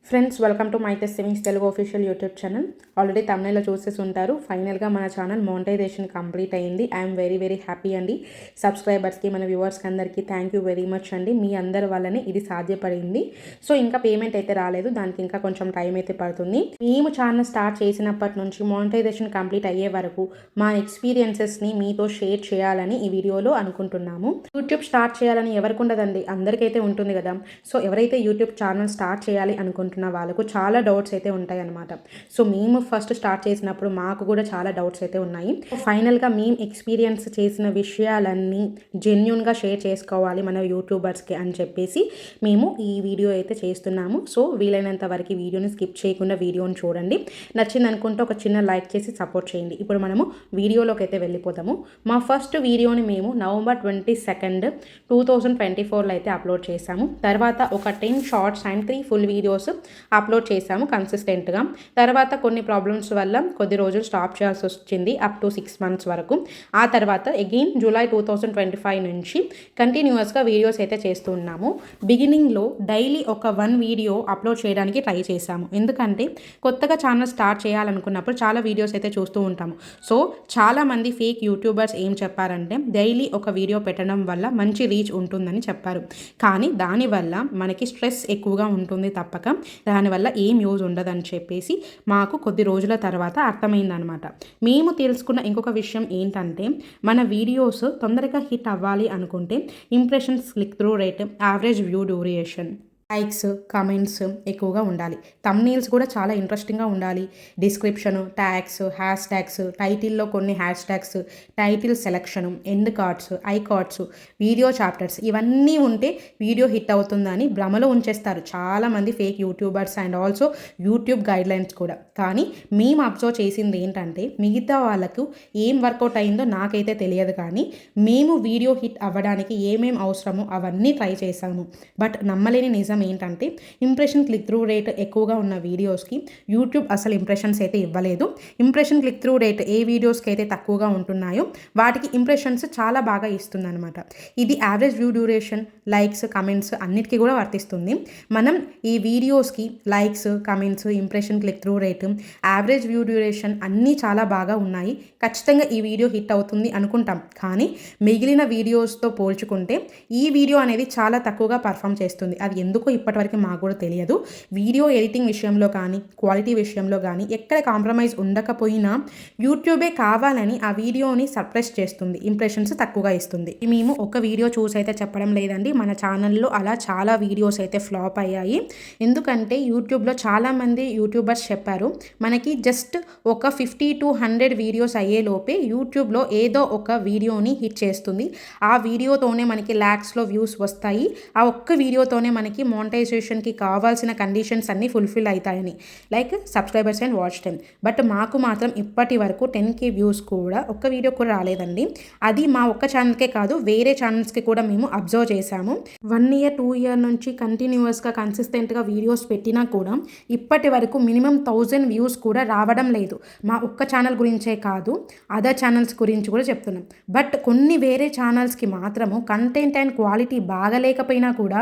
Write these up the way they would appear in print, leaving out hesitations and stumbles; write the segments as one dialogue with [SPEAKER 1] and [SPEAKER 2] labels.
[SPEAKER 1] Friends, welcome to Maithe's sewings Telugu official YouTube channel. Already తమిళలో చూసేసి ఉంటారు. ఫైనల్గా మన ఛానల్ మోనిటైజేషన్ కంప్లీట్ అయింది. ఐఎమ్ వెరీ హ్యాపీ అండి. సబ్స్క్రైబర్స్కి, మన వ్యూవర్స్కి అందరికీ థ్యాంక్ యూ వెరీ మచ్ అండి. మీ అందరి వల్లనే ఇది సాధ్యపడింది. సో ఇంకా పేమెంట్ అయితే రాలేదు, దానికి ఇంకా కొంచెం టైం అయితే పడుతుంది. మేము ఛానల్ స్టార్ట్ చేసినప్పటి నుంచి మోనిటైజేషన్ కంప్లీట్ అయ్యే వరకు మా ఎక్స్పీరియన్సెస్ని మీతో షేర్ చేయాలని ఈ వీడియోలో అనుకుంటున్నాము. యూట్యూబ్ స్టార్ట్ చేయాలని ఎవరికి ఉండదండి, అందరికైతే ఉంటుంది కదా. సో ఎవరైతే యూట్యూబ్ ఛానల్ స్టార్ట్ చేయాలి అనుకుంటున్న వాళ్ళకు చాలా డౌట్స్ అయితే ఉంటాయి అన్నమాట. సో మేము ఫస్ట్ స్టార్ట్ చేసినప్పుడు మాకు కూడా చాలా డౌట్స్ అయితే ఉన్నాయి. ఫైనల్గా మేము ఎక్స్పీరియన్స్ చేసిన విషయాలన్నీ జెన్యూన్గా షేర్ చేసుకోవాలి మన యూట్యూబర్స్కి అని చెప్పేసి మేము ఈ వీడియో అయితే చేస్తున్నాము. సో వీలైనంత వరకు వీడియోని స్కిప్ చేయకుండా వీడియోని చూడండి. నచ్చింది అనుకుంటే ఒక చిన్న లైక్ చేసి సపోర్ట్ చేయండి. ఇప్పుడు మనము వీడియోలోకి అయితే వెళ్ళిపోతాము. మా ఫస్ట్ వీడియోని మేము November 22, 2024లో అయితే అప్లోడ్ చేశాము. తర్వాత ఒక 10 shorts and 3 full videos upload చేశాము కన్సిస్టెంట్గా. తర్వాత కొన్ని ప్రాబ్లమ్స్ వల్ల కొద్ది రోజులు స్టాప్ చేయాల్సి వచ్చింది, అప్ టు 6 months వరకు. ఆ తర్వాత అగైన్ July 2025 నుంచి కంటిన్యూస్గా వీడియోస్ అయితే చేస్తూ ఉన్నాము. బిగినింగ్లో డైలీ ఒక 1 వీడియో అప్లోడ్ చేయడానికి ట్రై చేశాము. ఎందుకంటే కొత్తగా ఛానల్ స్టార్ట్ చేయాలనుకున్నప్పుడు చాలా వీడియోస్ అయితే చూస్తూ ఉంటాము. సో చాలామంది ఫేక్ యూట్యూబర్స్ ఏం చెప్పారంటే డైలీ ఒక వీడియో పెట్టడం వల్ల మంచి రీచ్ ఉంటుందని చెప్పారు. కానీ దానివల్ల మనకి స్ట్రెస్ ఎక్కువగా ఉంటుంది తప్పక దానివల్ల ఏం యూజ్ ఉండదని చెప్పేసి మాకు కొద్ది రోజుల తర్వాత అర్థమైందనమాట. మేము తెలుసుకున్న ఇంకొక విషయం ఏంటంటే మన వీడియోస్ తొందరగా హిట్ అవ్వాలి అనుకుంటే impressions, click through rate, average view duration, likes, comments ఎక్కువగా ఉండాలి. థంబ్నెయిల్స్ కూడా చాలా ఇంట్రెస్టింగ్గా ఉండాలి. డిస్క్రిప్షను, ట్యాగ్స్, హ్యాష్ ట్యాగ్స్, టైటిల్లో కొన్ని hash tags, title selection, end cards, I cards, video chapters ఇవన్నీ ఉంటే వీడియో హిట్ అవుతుందని భ్రమలో ఉంచేస్తారు చాలామంది fake YouTubers and also YouTube guidelines కూడా. కానీ మేము అబ్జర్వ్ చేసింది ఏంటంటే మిగతా వాళ్ళకు ఏం వర్కౌట్ అయిందో నాకైతే తెలియదు, కానీ మేము వీడియో హిట్ అవ్వడానికి ఏమేం అవసరమో అవన్నీ ట్రై చేశాము. బట్ నమ్మలేని నిజం ఏంటంటే ఇంప్రెషన్, క్లిక్ త్రూ రేట్ ఎక్కువగా ఉన్న వీడియోస్కి యూట్యూబ్ అసలు ఇంప్రెషన్స్ అయితే ఇవ్వలేదు. ఇంప్రెషన్, క్లిక్ త్రూ రేట్ ఏ వీడియోస్కి అయితే తక్కువగా ఉంటున్నాయో వాటికి ఇంప్రెషన్స్ చాలా బాగా ఇస్తుందన్నమాట. ఇది average view duration, likes, comments అన్నిటికీ కూడా వర్తిస్తుంది. మనం ఈ వీడియోస్కి likes, comments, impression, click through rate, average view duration అన్నీ చాలా బాగా ఉన్నాయి, ఖచ్చితంగా ఈ వీడియో హిట్ అవుతుంది అనుకుంటాం. కానీ మిగిలిన వీడియోస్తో పోల్చుకుంటే ఈ వీడియో అనేది చాలా తక్కువగా పర్ఫామ్ చేస్తుంది. అది ఎందుకు ఇప్పటివరకు మాకు కూడా తెలియదు. వీడియో ఎడిటింగ్ విషయంలో కానీ, క్వాలిటీ విషయంలో కానీ ఎక్కడ కాంప్రమైజ్ ఉండకపోయినా యూట్యూబే కావాలని ఆ వీడియోని సప్రెస్ చేస్తుంది, ఇంప్రెషన్స్ తక్కువగా ఇస్తుంది. మేము ఒక వీడియో చూసి అయితే చెప్పడం లేదండి, మన ఛానల్లో అలా చాలా వీడియోస్ అయితే ఫ్లాప్ అయ్యాయి. ఎందుకంటే యూట్యూబ్లో చాలామంది యూట్యూబర్స్ చెప్పారు మనకి జస్ట్ ఒక 50 to 100 వీడియోస్ అయ్యేలోపే యూట్యూబ్లో ఏదో ఒక వీడియోని హిట్ చేస్తుంది. ఆ వీడియోతోనే మనకి ల్యాక్స్లో వ్యూస్ వస్తాయి. ఆ ఒక్క వీడియోతోనే మనకి మోనిటైజేషన్కి కావాల్సిన కండిషన్స్ అన్నీ ఫుల్ఫిల్ అవుతాయని, like subscribers and watch time. But మాకు మాత్రం ఇప్పటి వరకు 10K వ్యూస్ కూడా ఒక్క వీడియో కూడా రాలేదండి. అది మా ఒక్క ఛానల్కే కాదు, వేరే ఛానల్స్కి కూడా మేము అబ్జర్వ్ చేశాము. 1 year 2 year నుంచి కంటిన్యూస్గా కన్సిస్టెంట్గా వీడియోస్ పెట్టినా కూడా ఇప్పటి వరకు మినిమం 1000 వ్యూస్ కూడా రావడం లేదు. మా ఒక్క ఛానల్ గురించే కాదు, అదర్ ఛానల్స్ గురించి కూడా చెప్తున్నాం. బట్ కొన్ని వేరే ఛానల్స్కి మాత్రము కంటెంట్ అండ్ క్వాలిటీ బాగలేకపోయినా కూడా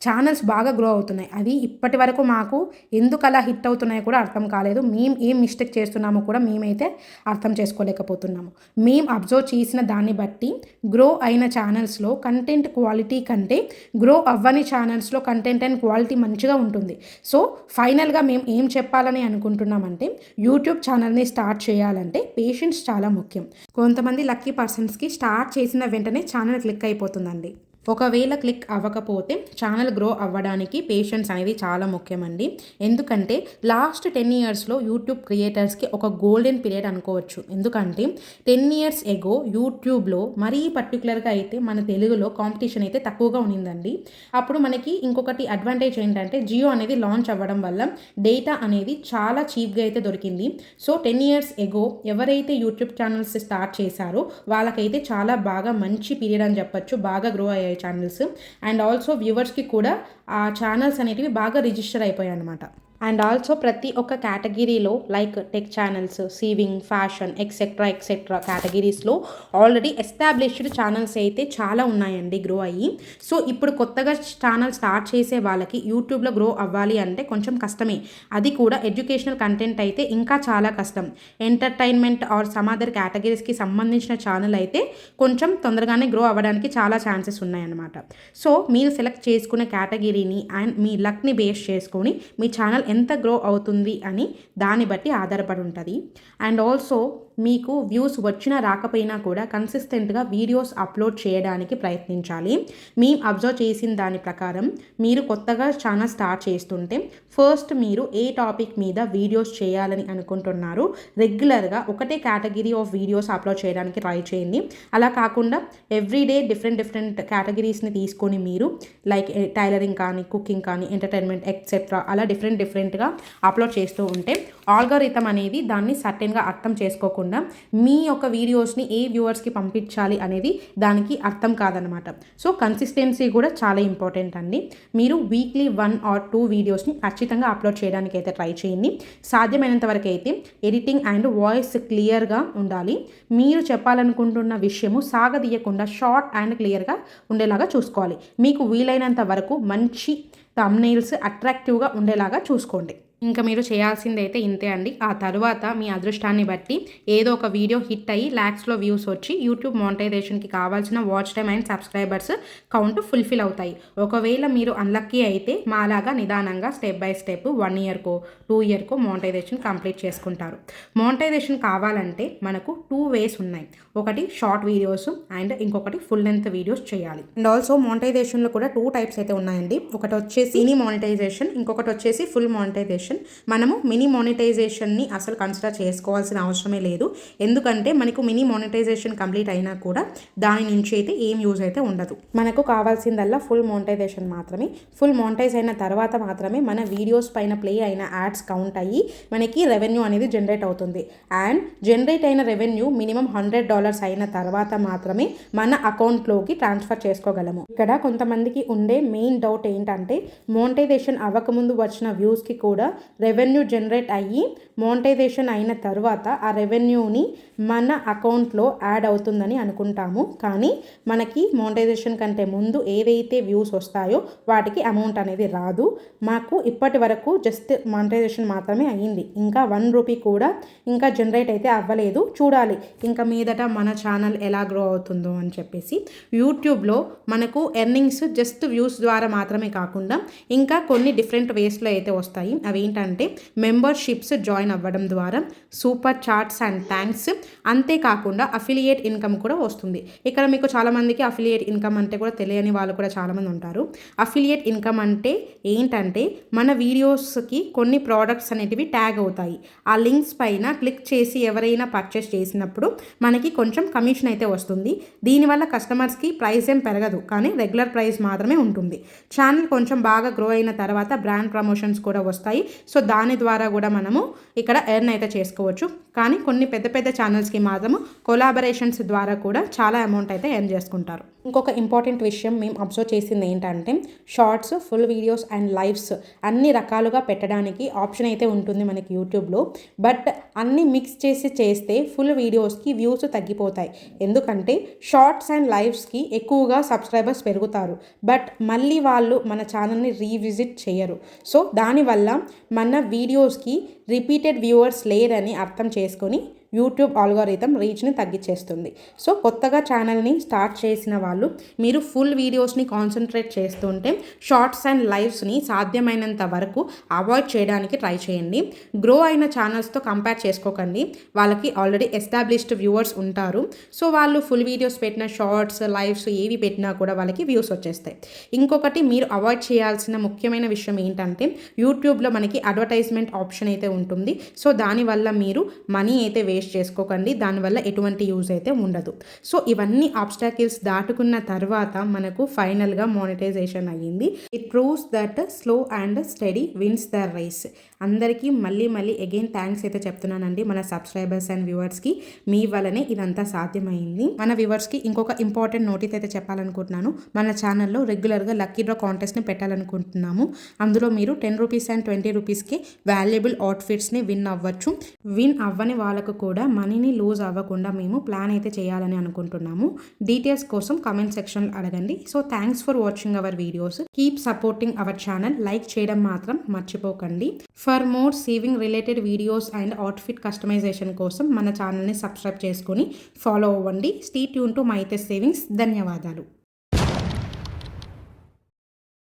[SPEAKER 1] ఛానల్స్ బాగా గ్రో అవుతున్నాయి. అది ఇప్పటి వరకు మాకు ఎందుకు అలా హిట్ అవుతున్నాయో కూడా అర్థం కాలేదు. మేము ఏం మిస్టేక్ చేస్తున్నామో కూడా మేమైతే అర్థం చేసుకోలేకపోతున్నాము. మేము అబ్జర్వ్ చేసిన దాన్ని బట్టి గ్రో అయిన ఛానల్స్లో కంటెంట్ క్వాలిటీ కంటే గ్రో అవ్వని ఛానల్స్లో కంటెంట్ అండ్ క్వాలిటీ మంచిగా ఉంటుంది. సో ఫైనల్గా మేము ఏం చెప్పాలని అనుకుంటున్నామంటే యూట్యూబ్ ఛానల్ని స్టార్ట్ చేయాలంటే పేషెన్స్ చాలా ముఖ్యం. కొంతమంది లక్కీ పర్సన్స్కి స్టార్ట్ చేసిన వెంటనే ఛానల్ క్లిక్ అయిపోతుందండి. ఒకవేళ క్లిక్ అవ్వకపోతే ఛానల్ గ్రో అవ్వడానికి పేషెన్స్ అనేది చాలా ముఖ్యమండి. ఎందుకంటే లాస్ట్ 10 yearsలో యూట్యూబ్ క్రియేటర్స్కి ఒక గోల్డెన్ పీరియడ్ అనుకోవచ్చు. ఎందుకంటే 10 years ఎగో యూట్యూబ్లో మరీ పర్టికులర్గా అయితే మన తెలుగులో కాంపిటీషన్ అయితే తక్కువగా ఉన్నిందండి. అప్పుడు మనకి ఇంకొకటి అడ్వాంటేజ్ ఏంటంటే జియో అనేది లాంచ్ అవ్వడం వల్ల డేటా అనేది చాలా చీప్గా అయితే దొరికింది. సో 10 years ఎగో ఎవరైతే యూట్యూబ్ ఛానల్స్ స్టార్ట్ చేశారో వాళ్ళకైతే చాలా బాగా మంచి పీరియడ్ అని చెప్పొచ్చు, బాగా గ్రో అయ్యాయి ఛానల్స్. అండ్ ఆల్సో వ్యూవర్స్కి కూడా ఆ ఛానల్స్ అనేటివి బాగా రిజిస్టర్ అయిపోయాయి అనమాట. అండ్ ఆల్సో ప్రతి ఒక్క కేటగిరీలో like tech channels, sewing, fashion etcetera etcetera కేటగిరీస్లో ఆల్రెడీ ఎస్టాబ్లిష్డ్ ఛానల్స్ అయితే చాలా ఉన్నాయండి గ్రో అయ్యి. సో ఇప్పుడు కొత్తగా ఛానల్ స్టార్ట్ చేసే వాళ్ళకి యూట్యూబ్లో గ్రో అవ్వాలి అంటే కొంచెం కష్టమే. అది కూడా ఎడ్యుకేషనల్ కంటెంట్ అయితే ఇంకా చాలా కష్టం. ఎంటర్టైన్మెంట్ ఆర్ సమ్ అదర్ కేటగిరీస్కి సంబంధించిన ఛానల్ అయితే కొంచెం తొందరగానే గ్రో అవ్వడానికి చాలా ఛాన్సెస్ ఉన్నాయన్నమాట. సో మీరు సెలెక్ట్ చేసుకునే కేటగిరీని అండ్ మీ లక్ని బేస్ చేసుకొని మీ ఛానల్ ఎంత గ్రో అవుతుంది అని దాన్ని బట్టి ఆధారపడి ఉంటుంది. అండ్ ఆల్సో మీకు వ్యూస్ వచ్చినా రాకపోయినా కూడా కన్సిస్టెంట్గా వీడియోస్ అప్లోడ్ చేయడానికి ప్రయత్నించాలి. మేము అబ్జర్వ్ చేసిన దాని ప్రకారం మీరు కొత్తగా ఛానల్ స్టార్ట్ చేస్తుంటే ఫస్ట్ మీరు ఏ టాపిక్ మీద వీడియోస్ చేయాలని అనుకుంటున్నారు రెగ్యులర్గా ఒకటే కేటగిరీ ఆఫ్ వీడియోస్ అప్లోడ్ చేయడానికి ట్రై చేయండి. అలా కాకుండా ఎవ్రీడే డిఫరెంట్ కేటగిరీస్ని తీసుకొని మీరు లైక్ టైలరింగ్ కానీ, కుకింగ్ కానీ, ఎంటర్టైన్మెంట్ ఎక్సెట్రా అలా డిఫరెంట్గా అప్లోడ్ చేస్తూ ఉంటే ఆల్గోరిథం అనేది దాన్ని సర్టెన్గా అర్థం చేసుకోకుండా మీ యొక్క వీడియోస్ని ఏ వ్యూవర్స్కి పంపించాలి అనేది దానికి అర్థం కాదనమాట. సో కన్సిస్టెన్సీ కూడా చాలా ఇంపార్టెంట్ అండి. మీరు వీక్లీ 1 or 2 వీడియోస్ని ఖచ్చితంగా అప్లోడ్ చేయడానికి అయితే ట్రై చేయండి. సాధ్యమైనంత వరకు అయితే ఎడిటింగ్ అండ్ వాయిస్ క్లియర్గా ఉండాలి. మీరు చెప్పాలనుకుంటున్న విషయము సాగదీయకుండా షార్ట్ అండ్ క్లియర్గా ఉండేలాగా చూసుకోవాలి. మీకు వీలైనంత వరకు మంచి థంబ్నెయిల్స్ అట్రాక్టివ్గా ఉండేలాగా చూసుకోండి. ఇంకా మీరు చేయాల్సింది అయితే ఇంతే అండి. ఆ తర్వాత మీ అదృష్టాన్ని బట్టి ఏదో ఒక వీడియో హిట్ అయ్యి ల్యాక్స్లో వ్యూస్ వచ్చి యూట్యూబ్ మానిటైజేషన్కి కావాల్సిన watch time and subscribers count fulfil అవుతాయి. ఒకవేళ మీరు అన్లక్కీ అయితే మాలాగా నిదానంగా స్టెప్ బై స్టెప్ 1 yearకో 2 yearకో మానిటైజేషన్ కంప్లీట్ చేసుకుంటారు. మానిటైజేషన్ కావాలంటే మనకు 2 ways ఉన్నాయి. ఒకటి షార్ట్ వీడియోస్ అండ్ ఇంకొకటి ఫుల్ లెంత్ వీడియోస్ చేయాలి. అండ్ ఆల్సో మానిటైజేషన్లో కూడా 2 types అయితే ఉన్నాయండి. ఒకటి వచ్చేసి మినీ మానిటైజేషన్, ఇంకొకటి వచ్చేసి ఫుల్ మానిటైజేషన్. మనము మినీ మానిటైజేషన్ని అసలు కన్సిడర్ చేసుకోవాల్సిన అవసరమే లేదు. ఎందుకంటే మనకు మినీ మానిటైజేషన్ కంప్లీట్ అయినా కూడా దాని నుంచి అయితే ఏం యూజ్ అయితే ఉండదు. మనకు కావాల్సిందల్లా ఫుల్ మానిటైజేషన్ మాత్రమే. ఫుల్ మానిటైజ్ అయిన తర్వాత మాత్రమే మన వీడియోస్ పైన ప్లే అయిన యాడ్స్ కౌంట్ అయ్యి మనకి రెవెన్యూ అనేది జనరేట్ అవుతుంది. అండ్ జనరేట్ అయిన రెవెన్యూ మినిమం $100 అయిన తర్వాత మాత్రమే మన అకౌంట్లోకి ట్రాన్స్ఫర్ చేసుకోగలము. ఇక్కడ కొంతమందికి ఉండే మెయిన్ డౌట్ ఏంటంటే మానిటైజేషన్ అవ్వకముందు వచ్చిన వ్యూస్కి కూడా రెవెన్యూ జనరేట్ అయ్యి మానిటైజేషన్ అయిన తర్వాత ఆ రెవెన్యూని మన అకౌంట్లో యాడ్ అవుతుందని అనుకుంటాము. కానీ మనకి మానిటైజేషన్ కంటే ముందు ఏవైతే వ్యూస్ వస్తాయో వాటికి అమౌంట్ అనేది రాదు. మాకు ఇప్పటి వరకు జస్ట్ మానిటైజేషన్ మాత్రమే అయ్యింది. ఇంకా ₹1 కూడా ఇంకా జనరేట్ అయితే అవ్వలేదు. చూడాలి ఇంకా మీదట మన ఛానల్ ఎలా గ్రో అవుతుందో అని చెప్పేసి. యూట్యూబ్లో మనకు ఎర్నింగ్స్ జస్ట్ వ్యూస్ ద్వారా మాత్రమే కాకుండా ఇంకా కొన్ని డిఫరెంట్ వేస్లో అయితే వస్తాయి. అవి ఏంటంటే మెంబర్షిప్స్ జాయిన్ అవ్వడం ద్వారా, సూపర్ చాట్స్ అండ్ థ్యాంక్స్, అంతేకాకుండా అఫిలియేట్ ఇన్కమ్ కూడా వస్తుంది. ఇక్కడ మీకు చాలామందికి అఫిలియేట్ ఇన్కమ్ అంటే కూడా తెలియని వాళ్ళు కూడా చాలామంది ఉంటారు. అఫిలియేట్ ఇన్కమ్ అంటే ఏంటంటే మన వీడియోస్కి కొన్ని ప్రోడక్ట్స్ అనేటివి ట్యాగ్ అవుతాయి. ఆ లింక్స్ పైన క్లిక్ చేసి ఎవరైనా పర్చేస్ చేసినప్పుడు మనకి కొంచెం కమిషన్ అయితే వస్తుంది. దీనివల్ల కస్టమర్స్కి ప్రైస్ ఏం పెరగదు, కానీ రెగ్యులర్ ప్రైస్ మాత్రమే ఉంటుంది. ఛానల్ కొంచెం బాగా గ్రో అయిన తర్వాత బ్రాండ్ ప్రమోషన్స్ కూడా వస్తాయి. సో దాని ద్వారా కూడా మనము ఇక్కడ ఎర్న్ అయితే చేసుకోవచ్చు. కానీ కొన్ని పెద్ద ఛానల్స్కి మాత్రము కొలాబరేషన్స్ ద్వారా కూడా చాలా అమౌంట్ అయితే ఎర్న్ చేసుకుంటారు. ఇంకొక ఇంపార్టెంట్ విషయం మేము అబ్జర్వ్ చేసింది ఏంటంటే shorts, full videos and lives అన్ని రకాలుగా పెట్టడానికి ఆప్షన్ అయితే ఉంటుంది మనకి యూట్యూబ్లో. బట్ అన్ని మిక్స్ చేసి చేస్తే ఫుల్ వీడియోస్కి వ్యూస్ తగ్గిపోతాయి. ఎందుకంటే షార్ట్స్ అండ్ లైవ్స్కి ఎక్కువగా సబ్స్క్రైబర్స్ పెరుగుతారు, బట్ మళ్ళీ వాళ్ళు మన ఛానల్ని రీవిజిట్ చేయరు. సో దానివల్ల మన వీడియోస్కి రిపీటెడ్ వ్యూవర్స్ లేరని అర్థం చేసుకొని యూట్యూబ్ ఆల్గోరిథం రీచ్ని తగ్గించేస్తుంది. సో కొత్తగా ఛానల్ని స్టార్ట్ చేసిన వాళ్ళు మీరు ఫుల్ వీడియోస్ని కాన్సన్ట్రేట్ చేస్తుంటే షార్ట్స్ అండ్ లైవ్స్ని సాధ్యమైనంత వరకు అవాయిడ్ చేయడానికి ట్రై చేయండి. గ్రో అయిన ఛానల్స్తో కంపేర్ చేసుకోకండి. వాళ్ళకి ఆల్రెడీ ఎస్టాబ్లిష్డ్ వ్యూవర్స్ ఉంటారు. సో వాళ్ళు ఫుల్ వీడియోస్ పెట్టిన షార్ట్స్, లైవ్స్ ఏవి పెట్టినా కూడా వాళ్ళకి వ్యూస్ వచ్చేస్తాయి. ఇంకొకటి మీరు అవాయిడ్ చేయాల్సిన ముఖ్యమైన విషయం ఏంటంటే యూట్యూబ్లో మనకి అడ్వర్టైజ్మెంట్ ఆప్షన్ అయితే ఉంటుంది. సో దానివల్ల మీరు మనీ అయితే వేస్ట్ వేస్ట్ చేసుకోకండి. దానివల్ల ఎటువంటి యూజ్ అయితే ఉండదు. సో ఇవన్నీ ఆబ్స్టాకిల్స్ దాటుకున్న తర్వాత మనకు ఫైనల్గా మానిటైజేషన్ అయ్యింది. It proves that slow and steady wins the race. అందరికీ మళ్ళీ అగైన్ థ్యాంక్స్ అయితే చెప్తున్నానండి మన సబ్స్క్రైబర్స్ అండ్ వ్యూవర్స్కి. మీ వల్లనే ఇదంతా సాధ్యమైంది. మన వ్యూవర్స్కి ఇంకొక ఇంపార్టెంట్ నోటీస్ అయితే చెప్పాలనుకుంటున్నాను. మన ఛానల్లో రెగ్యులర్గా లక్కీ డ్రా కాంటెస్ట్ని పెట్టాలనుకుంటున్నాము. అందులో మీరు 10 రూపీస్ అండ్ 20 రూపీస్కి వాల్యుబుల్ అవుట్ఫిట్స్ని విన్ అవ్వచ్చు. విన్ అవ్వని వాళ్ళకు కూడా మనీని లూజ్ అవ్వకుండా మేము ప్లాన్ అయితే చేయాలని అనుకుంటున్నాము. డీటెయిల్స్ కోసం కామెంట్ సెక్షన్ అడగండి. So thanks for watching our videos. Keep supporting our channel. Like చేయడం మాత్రం మర్చిపోకండి. For more sewing related videos and outfit customization కోసం మన ఛానల్ని సబ్స్క్రైబ్ చేసుకొని ఫాలో అవ్వండి. Stay tune to Maithe sewings. ధన్యవాదాలు.